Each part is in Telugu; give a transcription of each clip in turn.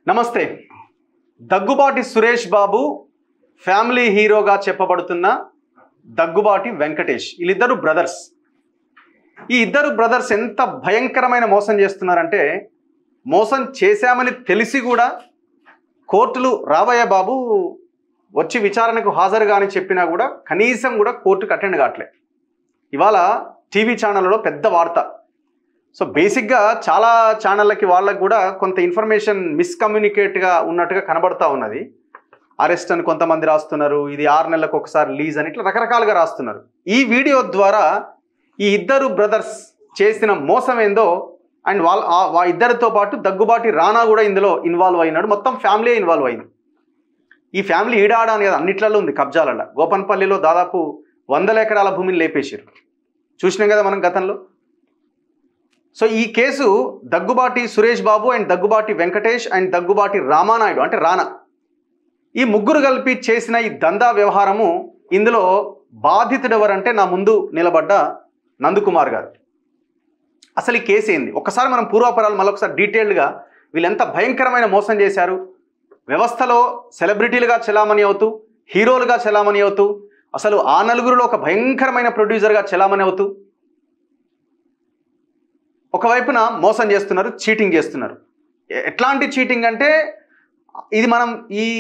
నమస్తే. దగ్గుబాటి సురేష్ బాబు ఫ్యామిలీ హీరోగా చెప్పబడుతున్న దగ్గుబాటి వెంకటేష్, వీళ్ళిద్దరు బ్రదర్స్. ఈ ఇద్దరు బ్రదర్స్ ఎంత భయంకరమైన మోసం చేస్తున్నారంటే, మోసం చేశామని తెలిసి కూడా కోర్టులు రావయ్య బాబు వచ్చి విచారణకు హాజరుగా అని చెప్పినా కూడా కనీసం కూడా కోర్టుకు అటెండ్ కావట్లే. ఇవాళ టీవీ ఛానళ్ళలో పెద్ద వార్త. సో బేసిక్గా చాలా ఛానళ్ళకి వాళ్ళకి కూడా కొంత ఇన్ఫర్మేషన్ మిస్కమ్యూనికేట్గా ఉన్నట్టుగా కనబడతా ఉన్నది. అరెస్ట్ అని కొంతమంది రాస్తున్నారు, ఇది 6 నెలలకు ఒకసారి లీజ్ అని, ఇట్లా రకరకాలుగా రాస్తున్నారు. ఈ వీడియో ద్వారా ఈ ఇద్దరు బ్రదర్స్ చేసిన మోసం ఏందో, అండ్ వాళ్ళ ఇద్దరితో పాటు దగ్గుబాటి రానా కూడా ఇందులో ఇన్వాల్వ్ అయినాడు. మొత్తం ఫ్యామిలీ ఇన్వాల్వ్ అయింది. ఈ ఫ్యామిలీ ఈడాడ అని కదా అన్నిట్లలో ఉంది, కబ్జాలలో. గోపన్పల్లిలో దాదాపు 100 ఎకరాల భూమిని లేపేసారు, చూసినాం కదా మనం గతంలో. సో ఈ case Daggubati Suresh Babu and Daggubati Venkatesh and Daggubati Ramanaidu అంటే రానా, ఈ ముగ్గురు కలిపి చేసిన ఈ దందా వ్యవహారము. ఇందులో బాధితుడు ఎవరంటే నా ముందు నిలబడ్డ నందకుమార్ గారు. అసలు ఈ కేసు ఏంది ఒక్కసారి మనం పూర్వాపరాలు మళ్ళొకసారి డీటెయిల్డ్గా, వీళ్ళు ఎంత భయంకరమైన మోసం చేశారు, వ్యవస్థలో సెలబ్రిటీలుగా చెలామణి అవుతూ, హీరోలుగా చెలామణి అవుతూ, అసలు ఆ నలుగురిలో ఒక భయంకరమైన ప్రొడ్యూసర్గా చెలామణి అవుతూ, ఒకవైపున మోసం చేస్తున్నారు, చీటింగ్ చేస్తున్నారు. ఎట్లాంటి చీటింగ్ అంటే, ఇది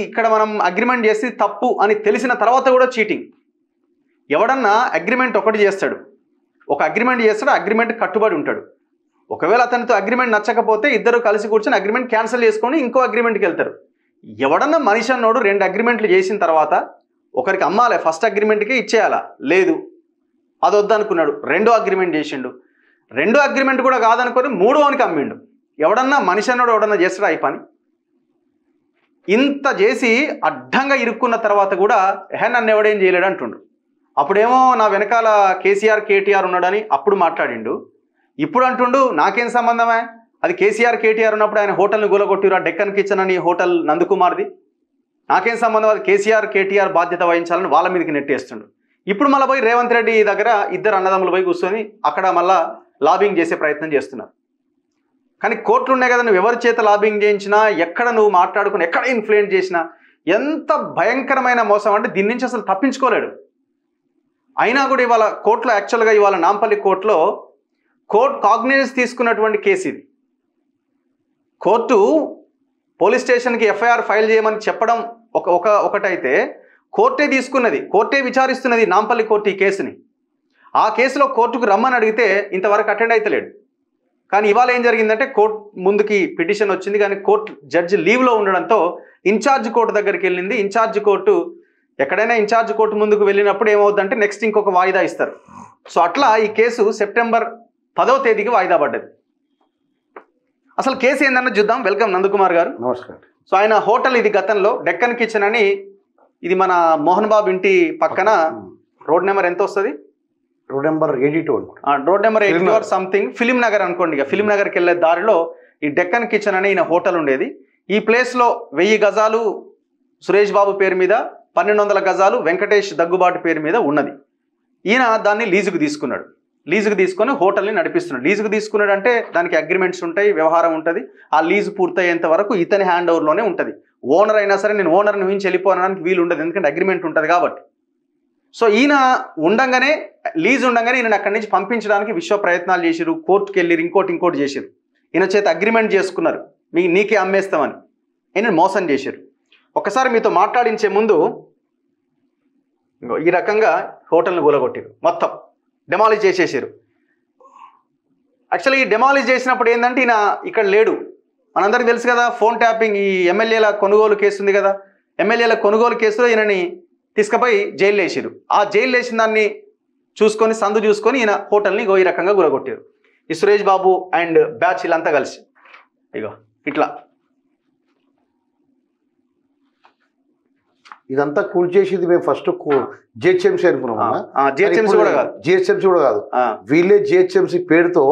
ఇక్కడ మనం అగ్రిమెంట్ చేసి తప్పు అని తెలిసిన తర్వాత కూడా చీటింగ్. ఎవడన్నా అగ్రిమెంట్ ఒకటి చేస్తాడు, ఒక అగ్రిమెంట్ చేస్తాడు, అగ్రిమెంట్ కట్టుబడి ఉంటాడు. ఒకవేళ అతనితో అగ్రిమెంట్ నచ్చకపోతే ఇద్దరు కలిసి కూర్చొని అగ్రిమెంట్ క్యాన్సిల్ చేసుకొని ఇంకో అగ్రిమెంట్కి వెళ్తారు. ఎవడన్నా మనిషి అన్నోడు 2 అగ్రిమెంట్లు చేసిన తర్వాత ఒకరికి అమ్మాలి, ఫస్ట్ అగ్రిమెంట్కే ఇచ్చేయాలా, లేదు అది వద్దనుకున్నాడు, 2వ అగ్రిమెంట్ చేసిండు, 2వ అగ్రిమెంట్ కూడా కాదనుకొని 3వనికి అమ్మిండు. ఎవడన్నా మనిషి అన్నోడు ఎవడన్నా చేస్తాడా ఈ పని? ఇంత చేసి అడ్డంగా ఇరుక్కున్న తర్వాత కూడా నన్ను ఎవడేం చేయలేడు అంటుండు. అప్పుడేమో నా వెనకాల కేసీఆర్ కేటీఆర్ ఉన్నాడని అప్పుడు మాట్లాడిండు. ఇప్పుడు అంటుండు నాకేం సంబంధమే, అది కేసీఆర్ కేటీఆర్ ఉన్నప్పుడు ఆయన హోటల్ని గూలగొట్టిరు, డెక్కన్ కిచెన్ అని హోటల్ నందకుమార్ది, నాకేం సంబంధం, అది కేసీఆర్ కేటీఆర్ బాధ్యత వహించాలని వాళ్ళ మీదకి నెట్టేస్తుండు. ఇప్పుడు మళ్ళీ పోయి రేవంత్ రెడ్డి దగ్గర ఇద్దరు అన్నదమ్ములు పోయి కూర్చొని అక్కడ మళ్ళా లాబింగ్ చేసే ప్రయత్నం చేస్తున్నారు. కానీ కోర్టులు ఉన్నాయి కదా, నువ్వు ఎవరి చేత లాబింగ్ చేయించినా, ఎక్కడ నువ్వు మాట్లాడుకుని ఎక్కడ ఇన్ఫ్లుయెన్స్ చేసినా, ఎంత భయంకరమైన మోసం అంటే దీని నుంచి అసలు తప్పించుకోలేడు. అయినా కూడా ఇవాళ కోర్టులో, యాక్చువల్గా ఇవాళ నాంపల్లి కోర్టులో కోర్టు కాగ్నిజెన్స్ తీసుకున్నటువంటి కేసు ఇది. కోర్టు పోలీస్ స్టేషన్కి ఎఫ్ఐఆర్ ఫైల్ చేయమని చెప్పడం ఒకటైతే, కోర్టే తీసుకున్నది, కోర్టే విచారిస్తున్నది నాంపల్లి కోర్టు ఈ కేసుని. ఆ కేసులో కోర్టుకు రమ్మని అడిగితే ఇంతవరకు అటెండ్ అయితలేడు. కానీ ఇవాళ ఏం జరిగిందంటే, కోర్టు ముందుకి పిటిషన్ వచ్చింది, కానీ కోర్టు జడ్జి లీవ్లో ఉండడంతో ఇన్ఛార్జ్ కోర్టు దగ్గరికి వెళ్ళింది. ఇన్ఛార్జ్ కోర్టు, ఎక్కడైనా ఇన్ఛార్జ్ కోర్టు ముందుకు వెళ్ళినప్పుడు ఏమవుతుందంటే నెక్స్ట్ ఇంకొక వాయిదా ఇస్తారు. సో అట్లా ఈ కేసు సెప్టెంబర్ 10వ తేదీకి వాయిదా పడ్డది. అసలు కేసు ఏందన్న చూద్దాం. వెల్కమ్ నందకుమార్ గారు. నమస్కారం. సో ఆయన హోటల్ ఇది గతంలో డెక్కన్ కిచెన్ అని, ఇది మన మోహన్ బాబు ఇంటి పక్కన, రోడ్ నెంబర్ ఎంత వస్తుంది, road number 82, road number 82 or something, film Nagar అనుకోండి. ఇక ఫిలిం నగర్కి వెళ్ళే దారిలో ఈ డెక్కన్ కిచెన్ అని ఈయన హోటల్ ఉండేది. ఈ ప్లేస్లో 1000 గజాలు సురేష్ బాబు పేరు మీద, 1200 గజాలు వెంకటేష్ దగ్గుబాటు పేరు మీద ఉన్నది. ఈయన దాన్ని లీజుకు తీసుకున్నాడు. లీజుకు తీసుకొని హోటల్ని నడిపిస్తున్నాడు. లీజుకు తీసుకున్నాడు అంటే దానికి అగ్రిమెంట్స్ ఉంటాయి, వ్యవహారం ఉంటుంది. ఆ లీజు పూర్తయ్యేంత వరకు ఇతని హ్యాండ్ ఓవర్లోనే ఉంటుంది. ఓనర్ అయినా సరే నేను ఓనర్ని ఊహించి వెళ్ళిపోవడానికి వీలు ఉండదు, ఎందుకంటే అగ్రిమెంట్ ఉంటుంది కాబట్టి. సో ఈయన ఉండంగానే, లీజ్ ఉండంగానే ఈయన అక్కడి నుంచి పంపించడానికి విశ్వ ప్రయత్నాలు చేసిరు, కోర్టుకు వెళ్ళిరు, ఇంకోటి చేసిరు. ఈయన చేత అగ్రిమెంట్ చేసుకున్నారు, నీకే అమ్మేస్తామని. ఈయన మోసం చేశారు. ఒకసారి మీతో మాట్లాడించే ముందు ఈ రకంగా హోటల్ని కూలగొట్టారు, మొత్తం డెమాలిష్ చేసేసారు. యాక్చువల్లీ ఈ డెమాలిష్ చేసినప్పుడు ఏంటంటే ఈయన ఇక్కడ లేడు. మనందరికీ తెలుసు కదా, ఫోన్ ట్యాపింగ్, ఈ ఎమ్మెల్యేల కొనుగోలు కేసు ఉంది కదా, ఎమ్మెల్యేల కొనుగోలు కేసులో ఈయనని తీసుకుపోయి జైలు వేసారు. ఆ జైలు వేసిన దాన్ని చూసుకొని, సందు చూసుకొని ఈయన హోటల్ని ఈ రకంగా గురగొట్టారు. ఈ సురేష్ బాబు అండ్ బ్యాచ్ వీళ్ళంతా కలిసి ఇగో ఇట్లా ఇదంతా కూల్ చేసేది మేము ఫస్ట్ జిహెచ్ఎంసీ అనుకున్నాం. జిహెచ్ఎంసీ కూడా కాదు, వీళ్ళే జిహెచ్ఎంసీ పేరుతో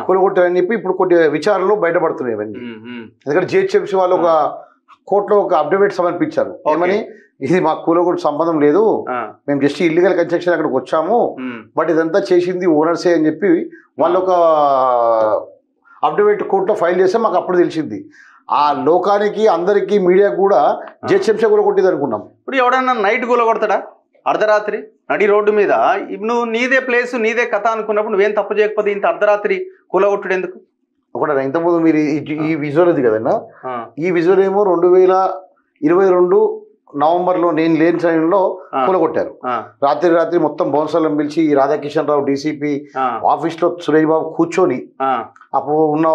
కొనుగొట్టారని చెప్పి ఇప్పుడు కొన్ని విచారణలో బయటపడుతున్నాయి ఇవన్నీ. ఎందుకంటే జిహెచ్ఎంసీ వాళ్ళు ఒక కోర్టులో ఒక అఫిడవిట్ సమర్పించారు, ఏమని, ఇది మా కూలగొట్టు సంబంధం లేదు, మేము జస్ట్ ఇల్లీగల్ కన్స్ట్రక్షన్ అక్కడికి వచ్చాము, బట్ ఇదంతా చేసింది ఓనర్సే అని చెప్పి వాళ్ళు ఒక అఫిడవిట్ కోర్టులో ఫైల్ చేస్తే మాకు అప్పుడు తెలిసింది. ఆ లోకానికి అందరికి మీడియా కూడా జిహెచ్ఎంసీ కూలగొట్టింది అనుకున్నాం. ఇప్పుడు ఎవడన్నా నైట్ కూలగొడతాడా? అర్ధరాత్రి నడి రోడ్డు మీద నువ్వు నీదే ప్లేస్ నీదే కథ అనుకున్నప్పుడు నువ్వేం తప్పు చేయకపోతే ఇంత అర్ధరాత్రి కూలగొట్టుడు ఎందుకు? ఒకటి ఇంతకుముందు మీరు ఈ విజువల్ ఉంది కదన్నా, ఈ విజువల్ ఏమో 2022 నవంబర్లో నేను లేని సమయంలో కూలగొట్టారు. రాత్రి మొత్తం బౌన్సర్లను పిలిచి రాధాకిషన్ రావు డీసీపీ ఆఫీస్లో సురేష్ బాబు కూర్చొని అప్పుడు ఉన్న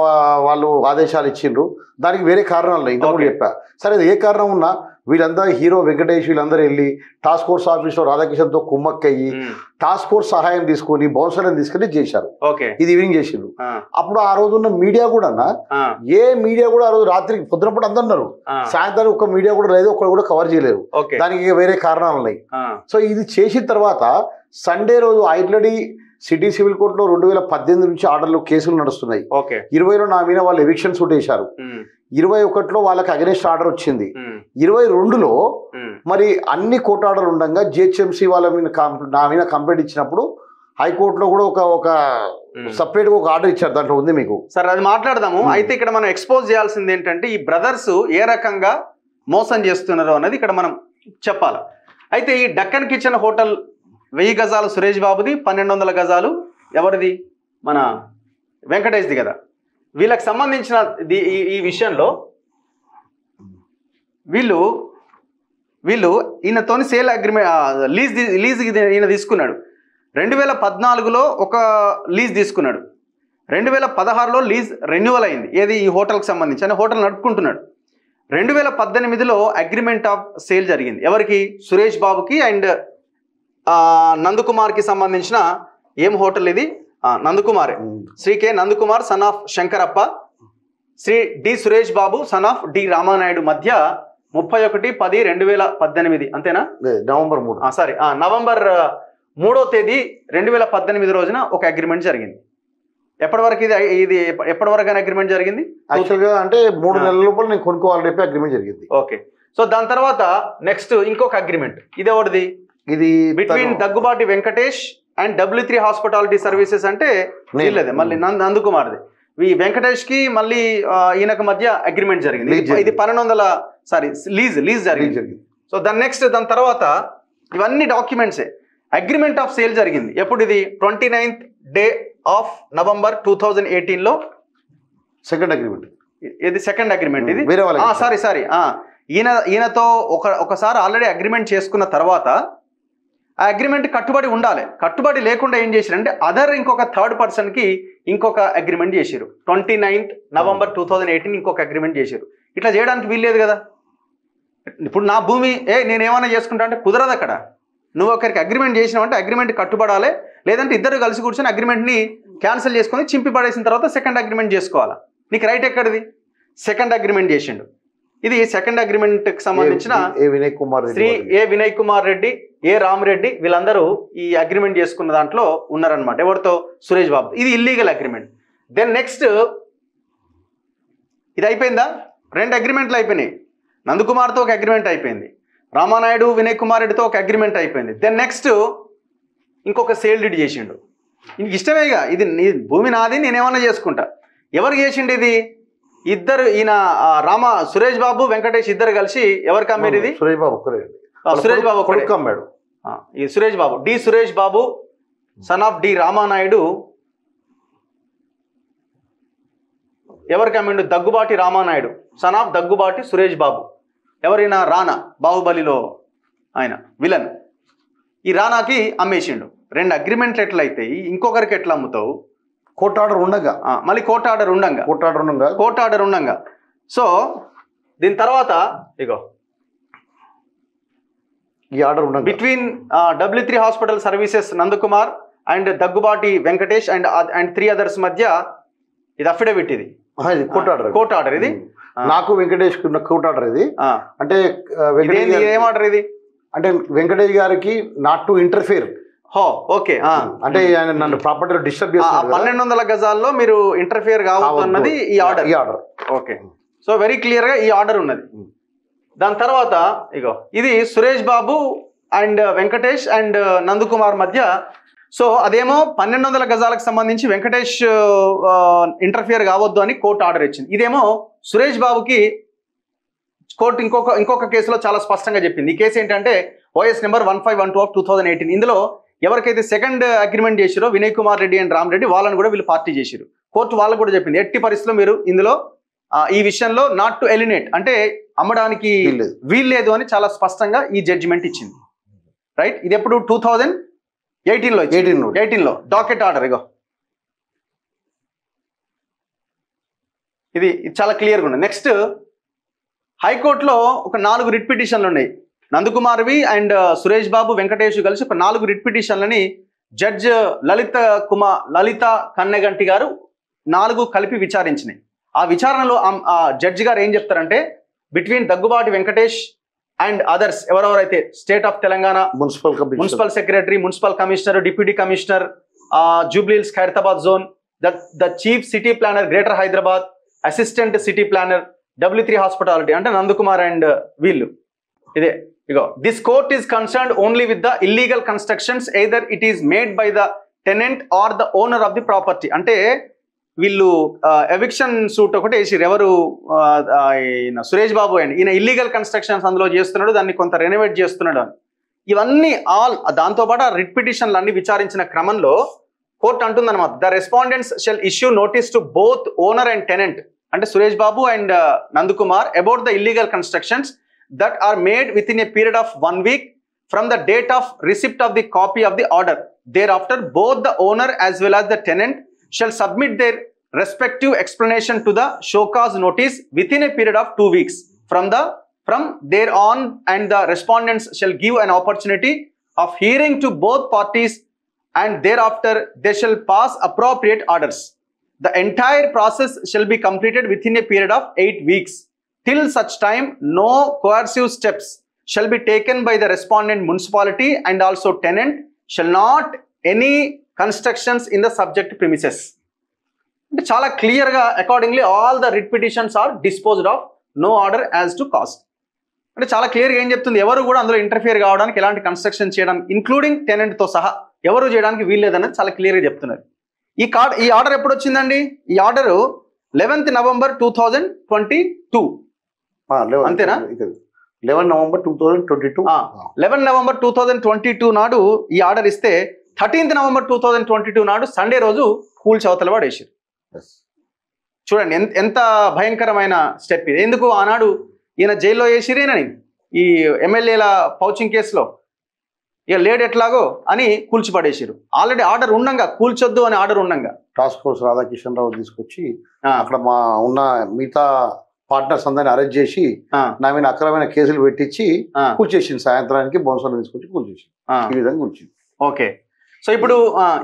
వాళ్ళు ఆదేశాలు ఇచ్చిండ్రు. దానికి వేరే కారణాలు ఇంతకుముందు చెప్పా. సరే ఏ కారణం ఉన్నా వీళ్ళందరూ హీరో వెంకటేష్ వీళ్ళందరూ వెళ్ళి టాస్క్ ఫోర్స్ ఆఫీస్లో రాధాకిషన్తో కుమ్మక్కయ్యి టాస్క్ ఫోర్స్ సహాయం తీసుకొని బౌన్సర్లను తీసుకొని చేశారు. ఇది ఈవినింగ్ చేసిండ్రు. అప్పుడు ఆ రోజు ఉన్న మీడియా కూడా ఏ మీడియా కూడా ఆ రోజు రాత్రికి పొద్దునప్పుడు అందరు ఉన్నారు, సాయంత్రం ఒక్క మీడియా కూడా లేదు, ఒక్కరు కూడా కవర్ చేయలేరు. దానికి వేరే కారణాలు ఉన్నాయి. సో ఇది చేసిన తర్వాత సండే రోజు ఆల్రెడీ సిటీ సివిల్ కోర్టులో 2018 నుంచి ఆర్డర్లు కేసులు నడుస్తున్నాయి. 20లో నా మీద వాళ్ళు ఎవిక్షన్ సూట్ వేశారు. 21లో వాళ్ళకి అగెనిస్ట్ ఆర్డర్ వచ్చింది. 22లో మరి అన్ని కోర్టు ఆర్డర్ ఉండగా జిహెచ్ఎంసీ వాళ్ళ మీద నా మీద కంప్లైంట్ ఇచ్చినప్పుడు హైకోర్టులో కూడా ఒక సపరేట్ గా ఒక ఆర్డర్ ఇచ్చారు. దాంట్లో ఉంది మీకు సార్, అది మాట్లాడదాము. అయితే ఇక్కడ మనం ఎక్స్పోజ్ చేయాల్సింది ఏంటంటే ఈ బ్రదర్స్ ఏ రకంగా మోసం చేస్తున్నారు అన్నది ఇక్కడ మనం చెప్పాలి. అయితే ఈ డక్కన్ కిచెన్ హోటల్ 1000 గజాలు సురేష్ బాబుది, 1200 గజాలు ఎవరిది? మన వెంకటేష్ది కదా. వీళ్ళకి సంబంధించిన ఈ విషయంలో వీళ్ళు ఈయనతోని సేల్ అగ్రిమెంట్ లీజ్ ఈయన తీసుకున్నాడు. 2014లో ఒక లీజ్ తీసుకున్నాడు. 2016లో లీజ్ రెన్యువల్ అయింది. ఏది? ఈ హోటల్కి సంబంధించి. అని హోటల్ నడుపుకుంటున్నాడు. 2018లో అగ్రిమెంట్ ఆఫ్ సేల్ జరిగింది. ఎవరికి? సురేష్ బాబుకి అండ్ నందకుమార్కి సంబంధించిన ఏం హోటల్ ఇది? నందకుమారే. Shri K Nandakumar son of Shankarappa, Shri D Suresh Babu son of D Ramanaidu మధ్య 31/10/2018 అంతేనా? నవంబర్ 3 సారీ నవంబర్ 3వ తేదీ 2018 రోజున ఒక అగ్రిమెంట్ జరిగింది. ఎప్పటి వరకు ఇది ఎప్పటి వరకు అగ్రిమెంట్ జరిగింది? యాక్చువల్గా అంటే 3 నెలల లోపల నేను కొనుక్కోవాలని చెప్పి అగ్రిమెంట్ జరిగింది. ఓకే. సో దాని తర్వాత నెక్స్ట్ ఇంకొక అగ్రిమెంట్. ఇది ఎవరిది? ఇది between Daggubati Venkatesh and W3 hospitality services అంటే వీళ్ళదే, మళ్ళీ నందకుమార్ది. ఈ వెంకటేష్ కి మళ్ళీ ఈయనకు మధ్య అగ్రిమెంట్ జరిగింది. ఇది 1200 లీజ్ జరిగింది. సో దాని తర్వాత ఇవన్నీ డాక్యుమెంట్సే. అగ్రిమెంట్ ఆఫ్ సేల్ జరిగింది ఎప్పుడు? ఇది 29th డే ఆఫ్ నవంబర్ 2018లో సెకండ్ అగ్రిమెంట్. ఇది సెకండ్ అగ్రిమెంట్. ఇది సారీ ఈయనతో ఒకసారి ఆల్రెడీ అగ్రిమెంట్ చేసుకున్న తర్వాత ఆ అగ్రిమెంట్ కట్టుబడి ఉండాలి. కట్టుబడి లేకుండా ఏం చేశారంటే ఇంకొక థర్డ్ పర్సన్కి ఇంకొక అగ్రిమెంట్ చేశారు. 29th నవంబర్ 2018 ఇంకొక అగ్రిమెంట్ చేశారు. ఇట్లా చేయడానికి వీల్లేదు కదా. ఇప్పుడు నా భూమి నేనేమన్నా చేసుకుంటా అంటే కుదరదు. అక్కడ నువ్వు ఒకరికి అగ్రిమెంట్ చేసినావు అంటే అగ్రిమెంట్ కట్టుబడాలి. లేదంటే ఇద్దరు కలిసి కూర్చొని అగ్రిమెంట్ని క్యాన్సిల్ చేసుకొని చింపి పడేసిన తర్వాత సెకండ్ అగ్రిమెంట్ చేసుకోవాలా. నీకు రైట్ ఎక్కడిది? సెకండ్ అగ్రిమెంట్ చేసిండు. ఇది సెకండ్ అగ్రిమెంట్ కి సంబంధించిన శ్రీ ఏ వినయ్ కుమార్ రెడ్డి, ఏ రామరెడ్డి వీళ్ళందరూ ఈ అగ్రిమెంట్ చేసుకున్న దాంట్లో ఉన్నారనమాట. ఎవరితో? సురేష్ బాబు. ఇది ఇల్లీగల్ అగ్రిమెంట్. దెన్ నెక్స్ట్ ఇది అయిపోయిందా? 2 అగ్రిమెంట్లు అయిపోయినాయి. నందకుమార్తో ఒక అగ్రిమెంట్ అయిపోయింది, రామానాయుడు వినయ్ కుమార్ రెడ్డితో ఒక అగ్రిమెంట్ అయిపోయింది. దెన్ నెక్స్ట్ ఇంకొక సేల్ డీడ్ చేసిండు. ఇంక ఇష్టమేగా, ఇది నీ భూమి నాది, నేనేమన్నా చేసుకుంటా. ఎవరు చేసిండు ఇది? ఇద్దరు, ఈయన సురేష్ బాబు వెంకటేష్ ఇద్దరు కలిసి ఎవరికి అమ్మారు ఇది? సురేష్ బాబు అమ్మాడు. ఈ Suresh Babu, D Suresh Babu son of D Ramanaidu ఎవరికి అమ్మిండు? Daggubati Ramanaidu son of Daggubati Suresh Babu. ఎవరైనా? రానా, బాహుబలిలో ఆయన విలన్. ఈ రానాకి అమ్మేసిండు. 2 అగ్రిమెంట్లు ఎట్లయితాయి? ఇంకొకరికి ఎట్లా అమ్ముతావు? కోర్టు ఆర్డర్ ఉండగా, మళ్ళీ కోర్టు ఆర్డర్ ఉండంగా. సో దీని తర్వాత ఇగో ఈ ఆర్డర్ ఉండగా between W3 hospital services Nandakumar and Daggubati Venkatesh and 3 others మధ్య ఇది అఫిడవిట్. ఇది కోర్టు ఆర్డర్. ఇది నాకు వెంకటేష్ కోర్టు ఆర్డర్. ఇది అంటే ఏం ఆర్డర్ ఇది? అంటే వెంకటేష్ గారికి నాట్ టు ఇంటర్ఫియర్. ఓకే. అంటే నన్ను ప్రాపర్టీలో డిస్టర్బ్ చేస్తున్నారు. 1200 గజాల్లో మీరు ఇంటర్ఫియర్ కావద్దు అన్నది ఈ order. Okay. So very clear గా ఈ ఆర్డర్ ఉన్నది. దాని తర్వాత ఇగో ఇది సురేష్ బాబు అండ్ వెంకటేష్ అండ్ నందకుమార్ మధ్య. సో అదేమో 1200 గజాలకు సంబంధించి వెంకటేష్ ఇంటర్ఫియర్ కావద్దు అని కోర్టు ఆర్డర్ ఇచ్చింది. ఇదేమో సురేష్ బాబుకి కోర్టు ఇంకొక కేసులో చాలా స్పష్టంగా చెప్పింది. ఈ కేసు ఏంటంటే ఓఎస్ నెంబర్ 1512/2018. ఇందులో ఎవరికైతే సెకండ్ అగ్రిమెంట్ చేసిరో వినయ్ కుమార్ రెడ్డి అండ్ రామ్ రెడ్డి వాళ్ళని కూడా వీళ్ళు పార్టీ చేసిరు. కోర్టు వాళ్ళకు కూడా చెప్పింది ఎట్టి పరిస్థితుల్లో మీరు ఇందులో ఈ విషయంలో నాట్ టు ఎలినేట్ అంటే అమ్మడానికి వీల్లేదు అని చాలా స్పష్టంగా ఈ జడ్జిమెంట్ ఇచ్చింది. రైట్, ఇది ఎప్పుడు 2018లో డాకెట్ ఆర్డర్. ఇగో ఇది చాలా క్లియర్గా ఉంది. నెక్స్ట్ హైకోర్టులో ఒక 4 రిట్ పిటిషన్లు ఉన్నాయి. నందకుమార్వి అండ్ సురేష్ బాబు వెంకటేష్ కలిసి ఒక 4 రిట్ పిటిషన్లని జడ్జ్ లలిత కన్నెగంటి గారు 4 కలిపి విచారించినాయి. ఆ విచారణలో జడ్జి గారు ఏం చెప్తారంటే between Daggubati Venkatesh and others ఎవరెవరైతే state of Telangana municipal secretary, municipal commissioner, deputy commissioner, Jubilee Hills Khairatabad zone, the chief city planner greater Hyderabad, assistant city planner, W3 hospitality అంటే నందకుమార్ అండ్ వీళ్ళు ఇదే. ఇగో this court is concerned only with the illegal constructions either it is made by the tenant or the owner of the property. అంటే వీళ్ళు ఎవిక్షన్ సూట్ ఒకటి వేసిరు ఎవరు సురేష్ బాబు అండ్ ఈయన ఇల్లీగల్ కన్స్ట్రక్షన్స్ అందులో చేస్తున్నాడు, దాన్ని కొంత రెనోవేట్ చేస్తున్నాడు అని. ఇవన్నీ దాంతోపాటు రిట్ పిటిషన్లు అన్ని విచారించిన క్రమంలో కోర్టు అంటుందన్నమాట the respondents shall issue notice to both owner and tenant అంటే Suresh Babu and Nandakumar about the illegal constructions that are made within a period of 1 week from the date of receipt of the copy of the order. Thereafter both the owner as well as the tenant shall submit their respective explanation to the show cause notice within a period of 2 weeks from there on, and the respondents shall give an opportunity of hearing to both parties, and thereafter they shall pass appropriate orders. The entire process shall be completed within a period of 8 weeks. Till such time no coercive steps shall be taken by the respondent municipality and also tenant shall not any constructions in the subject premises. అంటే చాలా క్లియర్గా accordingly all the writ petitions are disposed of, no order as to cost. అంటే చాలా క్లియర్గా ఏం చెప్తుంది, ఎవరు కూడా అందులో ఇంటర్ఫియర్ కావడానికి ఎలాంటి కన్స్ట్రక్షన్ చేయడానికి ఇంక్లూడింగ్ టెనెంట్తో సహా ఎవరు చేయడానికి వీల్లేదన్నది చాలా క్లియర్గా చెప్తున్నారు. ఈ ఆర్డర్ ఎప్పుడు వచ్చిందండి? ఈ ఆర్డర్ 11th November 2022 అంతేనా? 11 November 2022. 11 November 2022 నాడు ఈ ఆర్డర్ ఇస్తే 13th November 2022 నాడు సండే రోజు కూల్చవతల పడేసారు. చూడండి ఎంత భయంకరమైన స్టెప్ ఇది. ఎందుకు ఆనాడు ఈయన జైల్లో వేసిరేనని ఈ ఎమ్మెల్యేల పౌచింగ్ కేసులో ఇక లేడు ఎట్లాగో అని కూల్చిపడేసారు. ఆల్రెడీ ఆర్డర్ ఉండంగా, కూల్చొద్దు అని ఆర్డర్ ఉండంగా టాస్క్ ఫోర్స్ రాధాకిషన్ రావు తీసుకొచ్చి అక్కడ మా ఉన్న మిగతా పార్ట్నర్స్ అందరిని అరెస్ట్ చేసి నా మీద అక్రమైన కేసులు పెట్టించి కూల్చేసింది. సాయంత్రానికి బోన్సర్ని తీసుకొచ్చి కూల్చేసింది. ఈ విధంగా కూల్చింది. ఓకే, సో ఇప్పుడు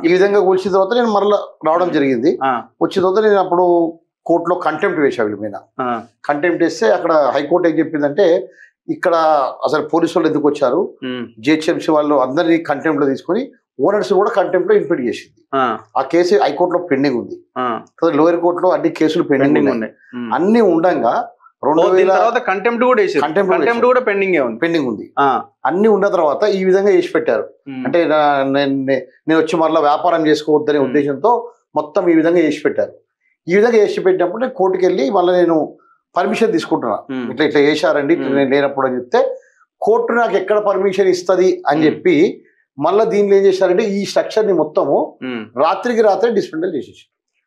ఈ విధంగా కూల్చిన తర్వాత నేను మరలా రావడం జరిగింది. వచ్చిన తర్వాత నేను అప్పుడు కోర్టులో కంటెంప్ట్ వేసా వీళ్ళ మీద. కంటెంప్ట్ వేస్తే అక్కడ హైకోర్టు ఏం చెప్పిందంటే ఇక్కడ అసలు పోలీసు వాళ్ళు ఎందుకు వచ్చారు, జిహెచ్ఎంసీ వాళ్ళు అందరినీ కంటెంప్ట్ లో తీసుకుని ఓనర్స్ కూడా కంటెంప్ట్ లో ఇన్ఫిట్ చేసింది. ఆ కేసు హైకోర్టులో పెండింగ్ ఉంది, లోయర్ కోర్టులో అన్ని కేసులు పెండింగ్ ఉన్నాయి. అన్ని ఉండంగా 2000 కంటెంప్ట్ కూడా పెండింగ్ ఉంది. అన్ని ఉన్న తర్వాత ఈ విధంగా వేసి పెట్టారు. అంటే నేను వచ్చి మరలా వ్యాపారం చేసుకోవద్దనే ఉద్దేశంతో మొత్తం ఈ విధంగా వేసి పెట్టారు. ఈ విధంగా వేసి పెట్టినప్పుడు నేను కోర్టుకు వెళ్ళి మళ్ళీ నేను పర్మిషన్ తీసుకుంటున్నా, ఇట్లా చేశారండి నేను లేనప్పుడు అని చెప్తే కోర్టు నాకు ఎక్కడ పర్మిషన్ ఇస్తుంది అని చెప్పి మళ్ళీ దీనిలో ఏం చేశారంటే ఈ స్ట్రక్చర్ ని మొత్తము రాత్రికి రాత్రి డిస్మెంటల్ చేసేసి.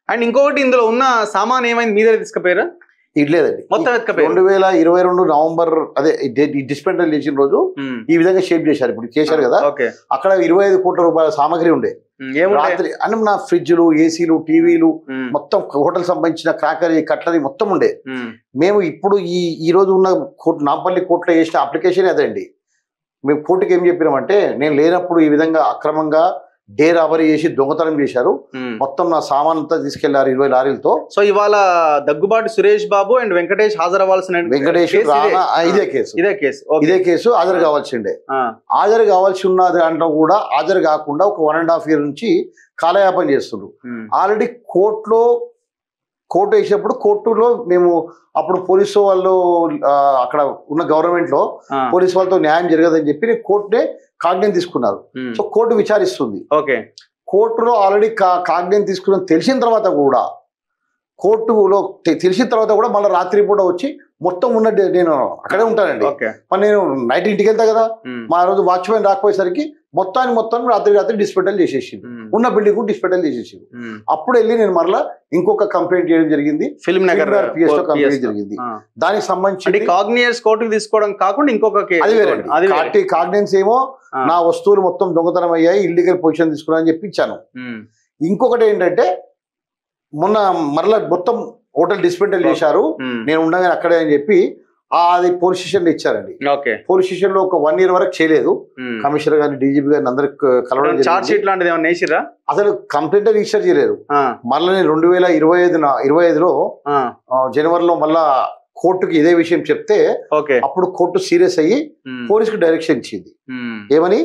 అండ్ ఇంకొకటి ఇందులో ఉన్న సామాన్ ఏమైంది మీ దగ్గర తీసుకుపోయారా? ఇట్లేదండి, మొత్తం 2022 నవంబర్ అదే డిస్మెంటల్ చేసిన రోజు ఈ విధంగా షేప్ చేశారు. ఇప్పుడు చేశారు కదా, అక్కడ 25 కోట్ల రూపాయల సామాగ్రి ఉండే రాత్రి అని నా ఫ్రిడ్జ్లు, ఏసీలు, టీవీలు మొత్తం హోటల్ సంబంధించిన క్రాకరీ, కట్లరీ మొత్తం ఉండే. మేము ఇప్పుడు ఈ రోజు ఉన్న కోర్టు నాంపల్లి కోర్టులో చేసిన అప్లికేషన్ అదండి. మేము కోర్టుకి ఏం చెప్పినామంటే నేను లేనప్పుడు ఈ విధంగా అక్రమంగా డే రాబరీ చేసి దొంగతనం చేశారు, మొత్తం నా సామాన్ అంతా తీసుకెళ్లారు 20 లారీలతో. సో ఇవాళ దగ్గుబాటి సురేష్ బాబు అండ్ వెంకటేష్ హాజరవ్వాల్సిన ఇదే కేసు హాజరు కావాల్సిండే. హాజరు కావాల్సి ఉన్న దాంట్లో కూడా హాజరు కాకుండా ఒక 1.5 year నుంచి కాలయాపన చేస్తున్నారు. ఆల్రెడీ కోర్టు వేసినప్పుడు కోర్టులో మేము అప్పుడు పోలీసు వాళ్ళు అక్కడ ఉన్న గవర్నమెంట్ లో పోలీసు వాళ్ళతో న్యాయం జరగదని చెప్పి కోర్టునే కాగ్నియం తీసుకున్నారు. సో కోర్టు విచారిస్తుంది. ఓకే, కోర్టులో ఆల్రెడీ కాగ్నియం తీసుకుని తెలిసిన తర్వాత కూడా కోర్టులో తెలిసిన తర్వాత కూడా మళ్ళీ రాత్రి పూట వచ్చి మొత్తం ఉన్న నేను అక్కడే ఉంటానండి. మరి నేను నైట్ ఇంటికి వెళ్తా కదా, మా రోజు వాచ్మెన్ రాకపోయేసరికి మొత్తం రాత్రి డిస్పెటల్ చేసేసి ఉన్న బిల్డింగ్ డిస్పెటల్ చేసేసి అప్పుడు వెళ్ళి నేను మరలా ఇంకొక కంప్లైంట్ చేయడం జరిగింది, ఫిల్మ్ నగర్ PS లో కంప్లైంట్ జరిగింది. దానికి సంబంధించి కాగ్నియన్స్ కోర్టుకు తీసుకోవడం కాకుండా ఇంకొక అది వేరే కాగ్నియన్స్ ఏమో నా వస్తువులు మొత్తం దొంగతనం అయ్యాయి, ఇల్లీగల్ పొజిషన్ తీసుకున్నా అని చెప్పి ఇచ్చాను. ఇంకొకటి ఏంటంటే మొన్న మరలా మొత్తం హోటల్ డిస్పెంటల్ చేశారు, నేను ఉండగానే అక్కడే అని చెప్పి అది పోలీస్ స్టేషన్ లో ఇచ్చారండి. పోలీస్ స్టేషన్ లో ఒక 1 year వరకు చేయలేదు. కమిషనర్ గారిని DGP గారిని అందరికి కలవడం అసలు కంప్లైంట్ రిజిస్టర్ చేయలేదు. మళ్ళీ నేను 2025లో జనవరిలో మళ్ళా కోర్టుకి ఇదే విషయం చెప్తే అప్పుడు కోర్టు సీరియస్ అయ్యి పోలీసుకు డైరెక్షన్ ఇచ్చింది, ఏమని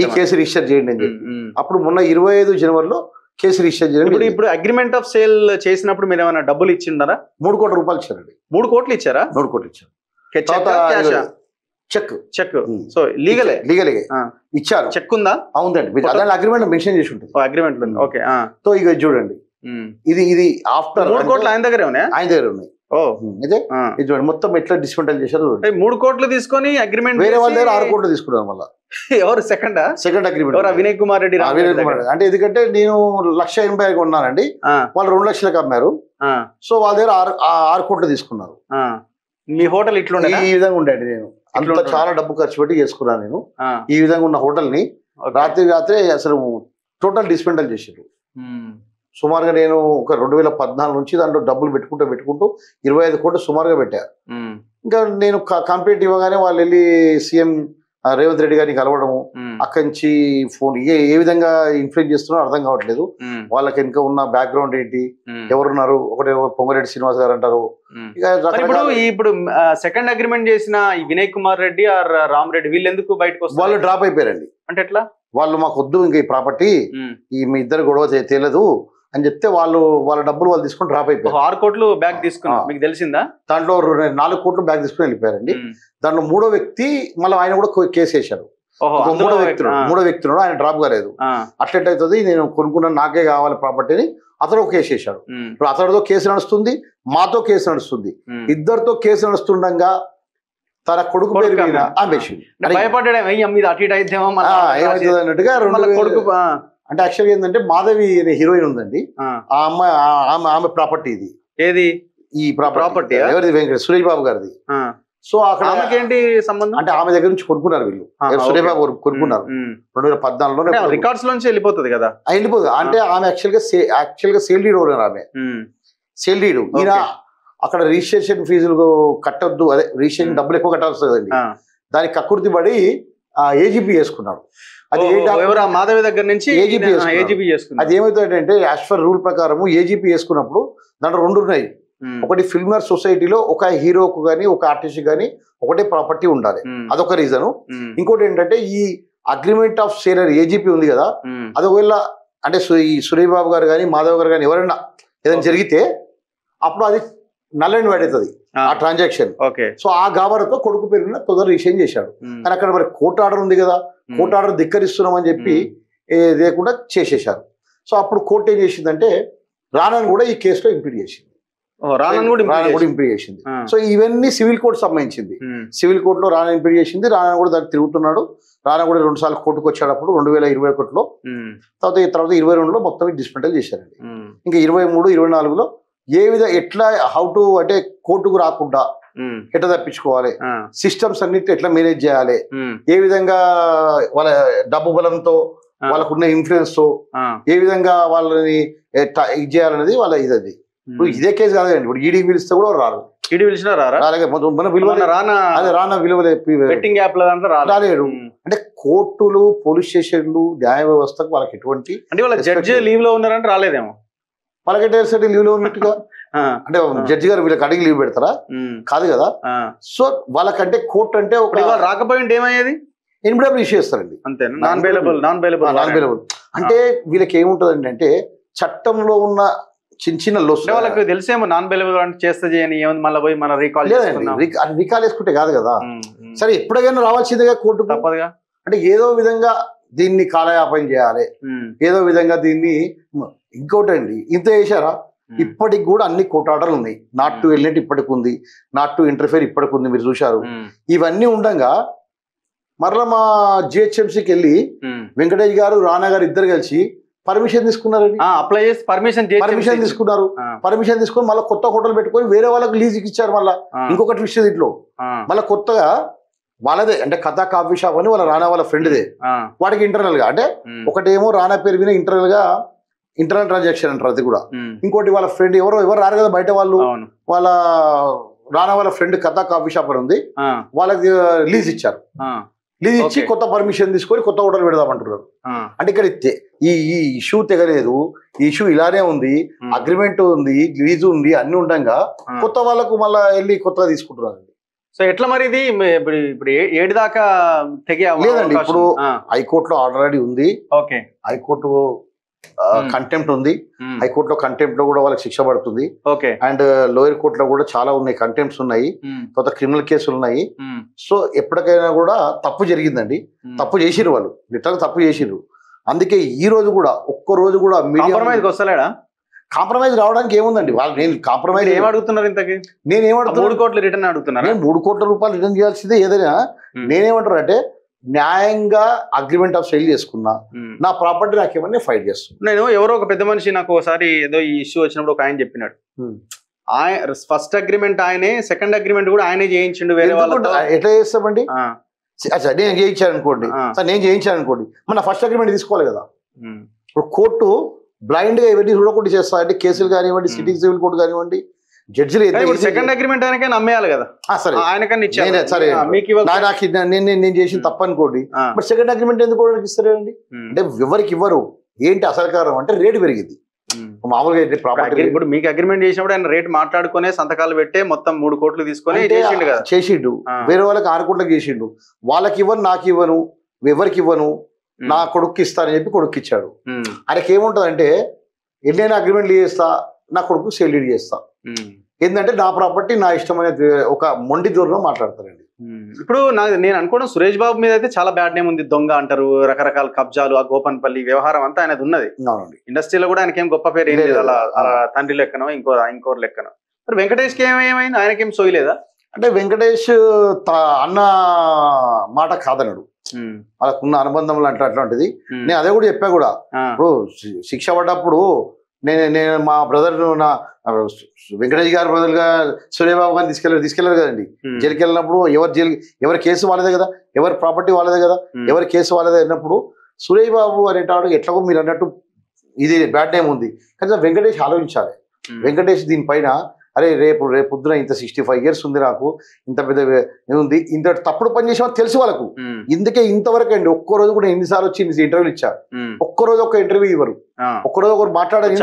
ఈ కేసు రిజిస్టర్ చేయండి అని చెప్పి. అప్పుడు మొన్న 25 జనవరిలో కేసు రిజిస్టర్ చేయండి. ఇప్పుడు అగ్రిమెంట్ ఆఫ్ సేల్ చేసినప్పుడు మీరు ఏమైనా డబ్బులు ఇచ్చిండారా? 3 కోట్ల రూపాయలు ఇచ్చారండి. 3 కోట్లు ఇచ్చారా? 3 కోట్లు ఇచ్చారు. చెక్ సో లీగలే ఇచ్చారు. చెక్ ఉందా? అవునండి, అగ్రిమెంట్ మెన్షన్ చేసి ఉంటుంది. Agreement okay. సో ఇక చూడండి, ఇది ఆఫ్టర్ 3 కోట్లు ఆయన దగ్గరే ఉన్నాయి. ఇది చూడండి మొత్తం ఎట్లా డిస్మెంటల్ చేశారు. 3 కోట్లు తీసుకొని అగ్రిమెంట్ వేరే వాళ్ళ దగ్గర 6 కోట్లు తీసుకున్నారు. మళ్ళీ ఎవరు సెకండ్ అగ్రిమెంట్? వినయ్ కుమార్ రెడ్డి. అంటే ఎందుకంటే నేను 1,80,000 కొన్నానండి, వాళ్ళు 2 లక్షలకు అమ్మారు. సో వాళ్ళ దగ్గర 6 కోట్లు తీసుకున్నారు. మీ హోటల్ ఇట్లా ఈ విధంగా ఉండేది. నేను అంత చాలా డబ్బు ఖర్చు పెట్టి చేసుకున్నాను. నేను ఈ విధంగా ఉన్న హోటల్ ని రాత్రి అసలు టోటల్ డిస్మెంటల్ చేశారు. సుమారుగా నేను ఒక 2014 నుంచి దాంట్లో డబ్బులు పెట్టుకుంటూ 25 కోట్లు సుమారుగా పెట్టారు. ఇంకా నేను కంప్లైంట్ ఇవ్వగానే వాళ్ళు వెళ్ళి సీఎం రేవంత్ రెడ్డి గారిని కలవడము, అక్కడి నుంచి ఫోన్ ఏ విధంగా ఇన్ఫ్లుయెన్స్ చేస్తున్నారో అర్థం కావట్లేదు. వాళ్ళకి ఇంకా ఉన్న బ్యాక్గ్రౌండ్ ఏంటి, ఎవరున్నారు, ఒకటే పొంగులేటి శ్రీనివాస్ గారు అంటారు. ఇప్పుడు సెకండ్ అగ్రిమెంట్ చేసిన వినయ్ కుమార్ రెడ్డి ఆర్ రామ్ రెడ్డి వీళ్ళు ఎందుకు బయటకు వస్తారు? వాళ్ళు డ్రాప్ అయిపోయారండి. అంటే ఎట్లా? వాళ్ళు మాకు వద్దు ఇంకా ఈ ప్రాపర్టీ, ఈ మీ ఇద్దరు గొడవ తేలదు అని చెప్తే వాళ్ళ డబ్బులు వాళ్ళు తీసుకుని డ్రాప్ అయిపోయారు. 6 కోట్లు బ్యాగ్ తీసుకున్నారు, మీకు తెలిసిందా? దాంట్లో 4 కోట్లు బ్యాగ్ తీసుకుని వెళ్ళిపోయారండి. దాంట్లో 3వ వ్యక్తి మళ్ళీ ఆయన కూడా కేసు వేశాడు. మూడో వ్యక్తులు ఆయన డ్రాప్ కాలేదు. అట్లెట్టవుతుంది, నేను కొనుక్కున్న నాకే కావాలి ప్రాపర్టీని అతడు కేసు వేసాడు. ఇప్పుడు అతడితో కేసు నడుస్తుంది, మాతో కేసు నడుస్తుంది. ఇద్దరితో కేసు నడుస్తుండగా తన కొడుకు పేరు మీద ఏమవుతుంది అన్నట్టుగా కొడుకు అంటే యాక్చువల్గా ఏంటంటే మాధవి అనే హీరోయిన్ ఉందండి, ఆ అమ్మాయి ఆమె ప్రాపర్టీ ఇది. ఏది ఈ ప్రాపర్టీ ఎవరిది? వెంకట సురేష్ బాబు గారిది. సో అక్కడ ఏంటి సంబంధం అంటే ఆమె దగ్గర నుంచి కొనుక్కున్నారు వీళ్ళు. సురేష్ బాబు కొనుక్కున్నారు 2014లో. రికార్డ్స్ నుంచి వెళ్ళిపోతుంది కదా? వెళ్ళిపోతుంది. అంటే ఆమె యాక్చువల్గా సేల్ డీడ్ ఓనర్. ఆమె సేల్ డీడ్. ఈయన అక్కడ రిజిస్ట్రేషన్ ఫీజులు కట్టొద్దు, అదే రిజిస్ట్రేషన్ డబ్బులు ఎక్కువ కట్టాల్సి వస్తుందండి. దానికి కక్కుర్తి పడి ఏజీపీ చేసుకున్నాడు. అది మాధవి దగ్గర నుంచి ఏజీపీ చేసుకున్నాడు. అది ఏమవుతుందంటే యాజ్ పర్ రూల్ ప్రకారం ఏజీపీ చేసుకున్నప్పుడు దాంట్లో 2 ఉన్నాయి. ఒకటి ఫిల్మర్ సొసైటీలో ఒక హీరోకు కానీ ఒక ఆర్టిస్ట్ కానీ ఒకటే ప్రాపర్టీ ఉండాలి, అదొక రీజను. ఇంకోటి ఏంటంటే ఈ అగ్రిమెంట్ ఆఫ్ సేలర్ ఏజీపీ ఉంది కదా, అది ఒకవేళ అంటే ఈ సురేష్ బాబు గారు కానీ మాధవ్ గారు కానీ ఎవరైనా ఏదైనా జరిగితే అప్పుడు అది నల్ అండ్ వైడ్ అవుతుంది ఆ ట్రాన్సాక్షన్. సో ఆ గాబరతో కొడుకు పేరు మీద తొందర రిజిస్ట్రేషన్ చేశాడు. కానీ అక్కడ మరి కోర్టు ఆర్డర్ ఉంది కదా, కోర్టు ఆర్డర్ ధిక్కరిస్తున్నామని చెప్పి లేకుండా చేసేశారు. సో అప్పుడు కోర్టు ఏం చేసిందంటే రానాని కూడా ఈ కేసులో ఇంప్లీడ్ చేసింది. ఇంప్లీడ్ చేసింది. సో ఇవన్నీ సివిల్ కోర్టు సంబంధించింది. సివిల్ కోర్టులో రానా ఇంప్లీడ్ చేసింది. రానా కూడా దానికి తిరుగుతున్నాడు. రానా కూడా 2 సార్లు కోర్టుకు వచ్చాడప్పుడు 2021లో. తర్వాత 22లో మొత్తం డిస్మెంటల్ చేశారండి. ఇంకా 23, 24లో ఎట్లా హౌ టు అంటే కోర్టుకు రాకుండా ఎట్లా తప్పించుకోవాలి, సిస్టమ్స్ అన్నిటి ఎట్లా మేనేజ్ చేయాలి, ఏ విధంగా వాళ్ళ డబ్బు బలంతో వాళ్ళకున్న ఇన్ఫ్లుయెన్స్ తో ఏ విధంగా వాళ్ళని ఇది చేయాలనేది వాళ్ళ ఇది. ఇప్పుడు ఇదే కేసు కాదండి, ఇప్పుడు ఈడీ పిలిస్తే కూడా రారు. ఈడీ పిలిచినా రానా విలువలే రాలేడు. అంటే కోర్టులు, పోలీస్ స్టేషన్లు, న్యాయ వ్యవస్థకు వాళ్ళకి ఎటువంటి అంటే వాళ్ళ జడ్జి లీవ్ లో ఉన్నారంటే రాలేదేమో. వాళ్ళకి లీవ్ లో ఉన్నట్టుగా అంటే జడ్జి గారు వీళ్ళకి అడిగి లీవ్ పెడతారా? కాదు కదా. సో వాళ్ళకంటే కోర్టు అంటే రాకపోయింటే ఏమయ్యేది? ఎన్బిడబ్ల్యూ ఇష్యూ చేస్తారండి. అంతే, నాన్ బెయిలబుల్. అంటే వీళ్ళకి ఏముంటదండి అంటే చట్టంలో ఉన్న చిన్న లోస్ వాళ్ళకి తెలిసేమో నాన్ బెయిలబుల్ అంటే చేస్తే చేయని ఏముంది, మళ్ళీ పోయి మన రీకాల్ వేసుకుంటే కాదు కదా. సరే ఎప్పుడైనా రావాల్సిందిగా కోర్టు తప్పదుగా. అంటే ఏదో విధంగా దీన్ని కాలయాపన చేయాలి, ఏదో విధంగా దీన్ని. ఇంకోటి అండి, ఇంత చేశారా ఇప్పటికి కూడా అన్ని కోర్టు ఆర్డర్లు ఉన్నాయి. నాట్ టు ఎలినేట్ ఇప్పటికి ఉంది, నాట్ టు ఇంటర్ఫేర్ ఇప్పటికి ఉంది, మీరు చూశారు. ఇవన్నీ ఉండగా మరలా మా జిహెచ్ఎంసీకి వెళ్ళి వెంకటేష్ గారు రానా గారు ఇద్దరు కలిసి పర్మిషన్ తీసుకున్నారండి. అప్లై చేసి పర్మిషన్ తీసుకున్నారు. పర్మిషన్ తీసుకొని మళ్ళీ కొత్త హోటల్ పెట్టుకొని వేరే వాళ్ళకి లీజుకి ఇచ్చారు. మళ్ళీ ఇంకొకటి విషయం దీంట్లో మళ్ళీ కొత్తగా వాళ్ళదే అంటే కథా కాఫీ షాప్ అని వాళ్ళ రానా వాళ్ళ ఫ్రెండ్దే, వాడికి ఇంటర్నల్ గా అంటే ఒకటేమో రానా పేరు మీద ఇంటర్నల్ ట్రాన్సాక్షన్ అంటారు, అది కూడా. ఇంకోటి వాళ్ళ ఫ్రెండ్ ఎవరు రారు కదా బయట వాళ్ళు, వాళ్ళ రానా వాళ్ళ ఫ్రెండ్ కథా కాఫీ షాప్ అని ఉంది, వాళ్ళకి లీజ్ ఇచ్చారు. లీజ్ ఇచ్చి కొత్త పర్మిషన్ తీసుకొని కొత్త హోటల్ పెడదామంటున్నారు. అంటే ఇక్కడ ఈ ఇష్యూ తెగలేదు, ఈ ఇష్యూ ఇలానే ఉంది, అగ్రిమెంట్ ఉంది, లీజ్ ఉంది, అన్ని ఉండగా కొత్త వాళ్ళకు మళ్ళీ వెళ్ళి కొత్తగా తీసుకుంటున్నారు. సో ఎట్లా మరి ఇది ఇప్పుడు ఏడు దాకా తెగే లేదండి. ఇప్పుడు హైకోర్టులో ఆల్రెడీ ఉంది. ఓకే, హైకోర్టు కంటెంప్ట్ ఉంది. హైకోర్టులో కంటెంప్ట్ లో కూడా వాళ్ళకి శిక్ష పడుతుంది. ఓకే, అండ్ లోయర్ కోర్టులో కూడా చాలా ఉన్నాయి, కంటెంప్ట్స్ ఉన్నాయి, తర్వాత క్రిమినల్ కేసులు ఉన్నాయి. సో ఎప్పటికైనా కూడా తప్పు జరిగిందండి, తప్పు చేసిర్రు వాళ్ళు, లిటరల్ తప్పు చేసిర్రు. అందుకే ఈ రోజు కూడా ఒక్క రోజు కూడా వస్తలేడా? కాంప్రమైజ్ రావడానికి ఏముందండి, వాళ్ళు నేను కాంప్రమైజ్ ఏం అడుగుతున్నారు? ఇంతకీ నేనేమంటున్నా, 3 కోట్లు రిటర్న్ అడుగుతున్నా. నేను 3 కోట్ల రూపాయలు రిటర్న్ చేయాల్సిందే ఏదైనా. నేనేమంటారు అంటే న్యాయంగా అగ్రిమెంట్ ఆఫ్ సేల్ చేసుకున్నా, నా ప్రాపర్టీ నాకేమన్నా ఫైట్ చేస్తున్నా. నేను ఎవరో ఒక పెద్ద మనిషి నాకు ఒకసారి ఏదో ఈ ఇష్యూ వచ్చినప్పుడు ఒక ఆయన చెప్పినాడు, ఫస్ట్ అగ్రిమెంట్ ఆయనే, సెకండ్ అగ్రిమెంట్ కూడా ఆయనే చేయించిండు వేరే వాళ్ళతో. ఎట్లా చేస్తామండి? అచ్చా, నేను చేయించాను అనుకోండి, నేను చేయించాను అనుకోండి, మన ఫస్ట్ అగ్రిమెంట్ తీసుకోవాలి కదా. ఇప్పుడు కోర్టు బ్లైండ్ గా ఇవన్నీ చూడకుండా చేస్తా అంటే కేసులు కానివ్వండి, సిటీ సివిల్ కోర్టు కానివ్వండి, జడ్జిలు సెకండ్ అగ్రిమెంట్ ఆయనకైనా నమ్మేయాలి కదా. సరే, ఆయనకన్నా సరే నేను చేసిన తప్పు అనుకోండి, బట్ సెకండ్ అగ్రిమెంట్ ఎందుకు ఇస్తారండి? అంటే ఎవరికి ఇవ్వరు. ఏంటి అసలు కారణం అంటే రేటు పెరిగింది మామూలుగా. ప్రాపర్టీ ఇప్పుడు మీకు అగ్రిమెంట్ చేసినప్పుడు ఆయన రేట్ మాట్లాడుకునే సంతకాలు పెట్టే మొత్తం 3 కోట్లు తీసుకొని చేసిండు. వేరే వాళ్ళకి 6 కోట్లకు చేసిండు. వాళ్ళకి ఇవ్వను, నాకు ఇవ్వను, ఎవరికి ఇవ్వను, నా కొడుకు ఇస్తానని చెప్పి కొడుకు ఇచ్చాడు. ఆయనకి ఏముంటదంటే ఎన్నైనా అగ్రిమెంట్లు చేస్తా, నా కొడుకు సేల్ డీడ్ చేస్తా, ఏంటంటే నా ప్రాపర్టీ నా ఇష్టం అనేది ఒక మొండి దూరంలో మాట్లాడతారండి. ఇప్పుడు నేను అనుకోవడం సురేష్ బాబు మీద అయితే చాలా బ్యాడ్ నేమ్ ఉంది, దొంగ అంటారు, రకరకాల కబ్జాలు, ఆ గోపన్పల్లి వ్యవహారం అంతా ఆయనది ఉన్నది. ఇండస్ట్రీలో కూడా ఆయనకేం గొప్ప పేరు ఏం లేదు, అలా తండ్రి లెక్కనో ఇంకోరు లెక్కనో. మరి వెంకటేష్ కి ఏమైంది? ఆయనకేం సోయలేదా? అంటే వెంకటేష్ అన్న మాట కాదన్నాడు, వాళ్ళకున్న అనుబంధంలో అట్లాంటిది. నేను అదే కూడా చెప్పా కూడా. ఇప్పుడు శిక్ష పడ్డప్పుడు నేను మా బ్రదర్, నా వెంకటేష్ గారి బ్రదర్ గా సూర్యబాబు గారిని తీసుకెళ్లారు కదండి. జైలుకి వెళ్ళినప్పుడు ఎవరి కేసు వాళ్ళదే కదా, ఎవరి ప్రాపర్టీ వాళ్ళదే కదా, ఎవరి కేసు వాళ్ళదే అయినప్పుడు సూర్యబాబు బాబు అనేటాడు ఎట్లాగో మీరు అన్నట్టు ఇది బ్యాడ్ నేమ్ ఉంది. కానీ వెంకటేష్ ఆలోచించాలి. వెంకటేష్ దీనిపైన అరే రేపు పొద్దున ఇంత 65 years ఉంది, నాకు ఇంత పెద్ద ఉంది, ఇంత తప్పుడు పని చేసామని తెలుసు వాళ్ళకు. ఇందుకే ఇంతవరకు అండి ఒక్కరోజు కూడా ఎన్నిసార్లు వచ్చి ఇంటర్వ్యూలు ఇచ్చారు, ఒక్కరోజు ఒక ఇంటర్వ్యూ ఇవ్వరు, ఒక్కరోజు ఒకరు మాట్లాడేది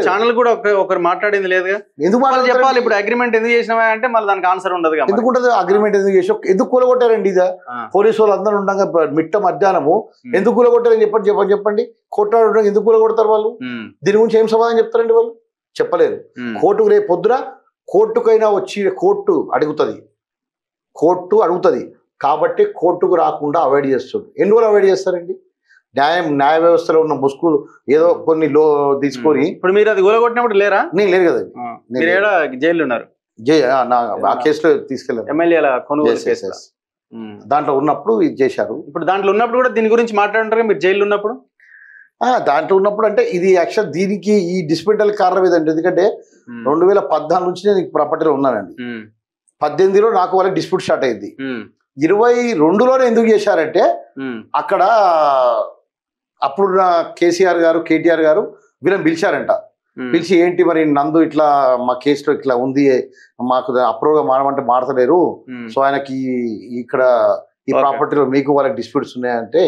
ఛానల్ కూడా ఒకరు మాట్లాడింది లేదు. ఎందుకు చెప్పాలి? ఇప్పుడు అగ్రిమెంట్ ఎందుకు చేసినావా అంటే మళ్ళీ దానికి ఆన్సర్ ఉండదు. ఎందుకుంటది అగ్రిమెంట్ ఎందుకు చేసి ఎందుకు కూలగొట్టారండి? ఇదా పోలీసు వాళ్ళు అందరూ ఉండగా మిట్ట మధ్యాహ్నము ఎందుకు కూలగొట్టారని చెప్పండి. కొట్టాడు ఎందుకు కూలగొడతారు వాళ్ళు? దీని గురించి ఏం సమాధానం చెప్తారండి వాళ్ళు? చెప్పలేరు. కోర్టుకు రేపు పొద్దున కోర్టుకైనా వచ్చి కోర్టు అడుగుతుంది కాబట్టి కోర్టుకు రాకుండా అవాయిడ్ చేస్తుంది. ఎన్ని రోజులు అవాయిడ్ చేస్తారండి? న్యాయ వ్యవస్థలో ఉన్న ముసుగులు ఏదో కొన్ని తీసుకొని. ఇప్పుడు మీరు అది కూలగొట్టినప్పుడు లేరా? నేను లేరు కదండి, జైలు ఉన్నారు. ఆ కేసులో తీసుకెళ్ళారు, ఎమ్మెల్యేల కొనుగోలు కేసు. దాంట్లో ఉన్నప్పుడు ఇది చేశారు. ఇప్పుడు దాంట్లో ఉన్నప్పుడు కూడా దీని గురించి మాట్లాడుంటారు మీరు జైలు ఉన్నప్పుడు. దాంట్లో ఉన్నప్పుడు అంటే ఇది యాక్చువల్ దీనికి ఈ డిస్పెంటల్ కారణం ఏదంటే, ఎందుకంటే 2014 నుంచి నేను ప్రాపర్టీలో ఉన్నానండి. 18లో నాకు వాళ్ళకి డిస్ప్యూట్ స్టార్ట్ అయింది. 22లోనే ఎందుకు చేశారంటే అక్కడ అప్పుడు కేసీఆర్ గారు, కేటీఆర్ గారు వీళ్ళని పిలిచారంట. పిలిచి ఏంటి మరి నందు ఇట్లా మా కేసులో ఇట్లా ఉంది, మాకు అప్రూవ్గా మారమంటే మారతలేరు, సో ఆయనకి ఇక్కడ ఈ ప్రాపర్టీలో మీకు వాళ్ళకి డిస్ప్యూట్స్ ఉన్నాయంటే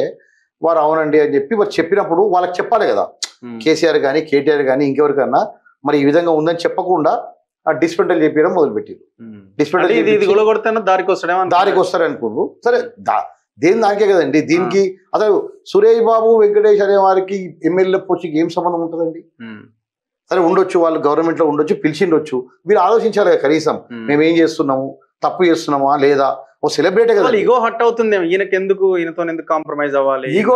వారు అవునండి అని చెప్పి వారు చెప్పినప్పుడు వాళ్ళకి చెప్పాలి కదా. కేసీఆర్ కానీ కేటీఆర్ కానీ ఇంకెవరికన్నా మరి ఈ విధంగా ఉందని చెప్పకుండా ఆ డిస్పెంటల్ చెప్పడం మొదలుపెట్టారు. డిస్పెంటల్ దారికి వస్తారనుకున్నారు. సరే దేని దానికే కదండి. దీనికి అసలు సురేష్ బాబు, వెంకటేష్ అనే వారికి ఎమ్మెల్యే పోస్టుకి ఏం సంబంధం ఉంటుందండి? సరే ఉండొచ్చు, వాళ్ళు గవర్నమెంట్ లో ఉండొచ్చు, పిలిచిండొచ్చు. మీరు ఆలోచించాలి కదా కనీసం మేము ఏం చేస్తున్నాము, తప్పు చేస్తున్నామా లేదా. ఓ సెలబ్రిటీ కదా, ఈగో హట్ అవుతుంది. ఈయనతో ఎందుకు కాంప్రమైజ్ అవ్వాలి? ఈగో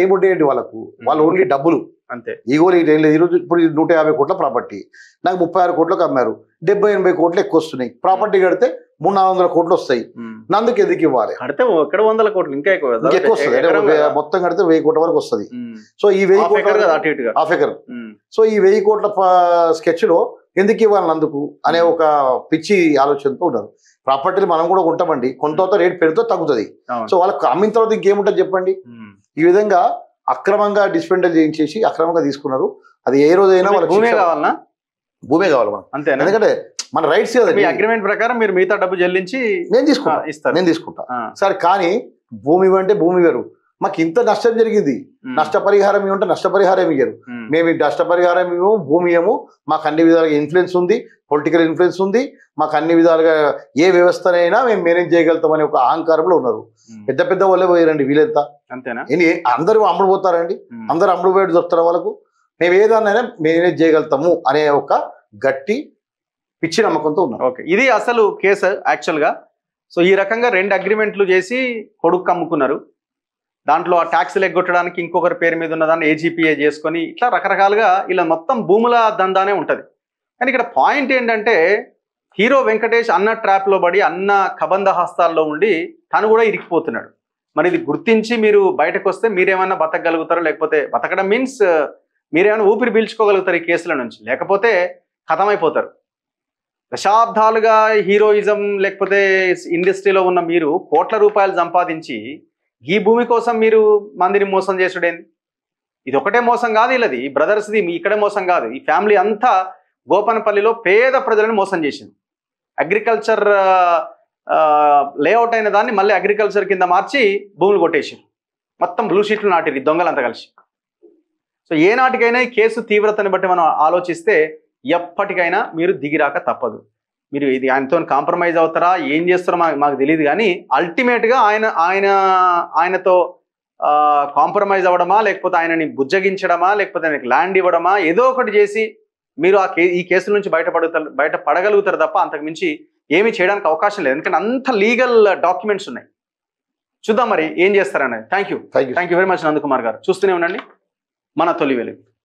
ఏముంటాయండి వాళ్ళకు? వాళ్ళు ఓన్లీ డబ్బులు. అంతే. ఈగోలు ఏం లేదు. ఈరోజు ఇప్పుడు 150 కోట్ల ప్రాపర్టీ నాకు 36 కోట్లకు అమ్మారు, 70-80 కోట్లు ఎక్కువ వస్తున్నాయి. ప్రాపర్టీ కడితే 300-400 కోట్లు వస్తాయి. నందుకు ఎందుకు ఇవ్వాలి? కడితే ఇక్కడ 100 కోట్లు ఇంకా ఎక్కువ వస్తుంది. మొత్తం కడితే 1000 కోట్ల వరకు వస్తుంది. సో ఈ 1000 కోట్ల హాఫ్ ఎకర్, సో ఈ 1000 కోట్ల స్కెచ్ లో ఎందుకు ఇవ్వాలి నందుకు అనే ఒక పిచ్చి ఆలోచనతో ఉన్నారు. ప్రాపర్టీలు మనం కూడా కొంటామండి, కొంత రేట్ పెడితే తగ్గుతుంది. సో వాళ్ళకి అమ్మిన తర్వాత ఇంకేముంటుంది చెప్పండి. ఈ విధంగా అక్రమంగా డిస్పెండల్ చేయించేసి అక్రమంగా తీసుకున్నారు. అది ఏ రోజైనా వాళ్ళకి భూమే కావాలన్నా, భూమే కావాలి మనం అంతే. ఎందుకంటే మన రైట్స్ కదండి. అగ్రిమెంట్ ప్రకారం మీరు మిగతా డబ్బు చెల్లించి నేను తీసుకుంటా సరే. కానీ భూమి ఇవ్వంటే భూమి వేరు. మాకు ఇంత నష్టం జరిగింది, నష్టపరిహారం ఇవ్వంటే నష్టపరిహారం ఇయ్యరు. మేము నష్టపరిహారం ఇవ్వము, భూమి ఇవ్వము. మాకు అన్ని విధాలుగా ఇన్ఫ్లుయెన్స్ ఉంది, పొలిటికల్ ఇన్ఫ్లుయెన్స్ ఉంది. మాకు అన్ని విధాలుగా ఏ వ్యవస్థనైనా మేము మేనేజ్ చేయగలుగుతామనే ఒక అహంకారంలో ఉన్నారు. పెద్ద పెద్ద వాళ్ళే పోయారండి వీళ్ళంతా. అంతేనా? అందరూ అమ్ముడు పోతారండి, అందరూ అమ్ముడు పోయేది దొరుకుతారు వాళ్ళకు. మేము ఏదైనా మేనేజ్ చేయగలుగుతాము అనే ఒక గట్టి పిచ్చి నమ్మకంతో ఉన్నారు. ఓకే, ఇది అసలు కేసు యాక్చువల్గా. సో ఈ రకంగా 2 అగ్రిమెంట్లు చేసి కొడుకు అమ్ముకున్నారు. దాంట్లో ఆ ట్యాక్స్లు ఎగ్గొట్టడానికి ఇంకొకరి పేరు మీద ఉన్నదాన్ని ఏజీపీఏ చేసుకొని ఇట్లా రకరకాలుగా ఇలా మొత్తం భూముల దందానే ఉంటుంది. కానీ ఇక్కడ పాయింట్ ఏంటంటే హీరో వెంకటేష్ అన్న ట్రాప్లో పడి అన్న కబంధ హస్తాల్లో ఉండి తను కూడా ఇరికిపోతున్నాడు. మరి ఇది గుర్తించి మీరు బయటకు వస్తే మీరేమన్నా బతకగలుగుతారో, లేకపోతే బతకడం మీన్స్ మీరేమైనా ఊపిరి పీల్చుకోగలుగుతారు ఈ కేసుల నుంచి, లేకపోతే ఖతమైపోతారు. దశాబ్దాలుగా హీరోయిజం లేకపోతే ఇండస్ట్రీలో ఉన్న మీరు కోట్ల రూపాయలు సంపాదించి ఈ భూమి కోసం మీరు మందిని మోసం చేసుడేంది? ఇది ఒకటే మోసం కాదు, ఇలాది బ్రదర్స్ది ఇక్కడే మోసం కాదు. ఈ ఫ్యామిలీ అంతా గోపనపల్లిలో పేద ప్రజలను మోసం చేసింది. అగ్రికల్చర్ లేఅవుట్ అయిన దాన్ని మళ్ళీ అగ్రికల్చర్ కింద మార్చి భూములు కొట్టేసారు. మొత్తం బ్లూ షీట్లు నాటిరు దొంగలంతా కలిసి. సో ఏ నాటికైనా ఈ కేసు తీవ్రతని బట్టి మనం ఆలోచిస్తే ఎప్పటికైనా మీరు దిగిరాక తప్పదు. మీరు ఇది ఆయనతో కాంప్రమైజ్ అవుతారా, ఏం చేస్తారో మాకు తెలియదు. కానీ అల్టిమేట్గా ఆయనతో కాంప్రమైజ్ అవ్వడమా, లేకపోతే ఆయనని బుజ్జగించడమా, లేకపోతే ఆయనకి ల్యాండ్ ఇవ్వడమా, ఏదో ఒకటి చేసి మీరు ఈ కేసుల నుంచి బయటపడగలుగుతారు తప్ప అంతకుమించి ఏమీ చేయడానికి అవకాశం లేదు. ఎందుకంటే అంత లీగల్ డాక్యుమెంట్స్ ఉన్నాయి. చూద్దాం మరి ఏం చేస్తారనేది. Thank you very much Nandakumar గారు. చూస్తూనే ఉండండి మన తొలి వెలుగు.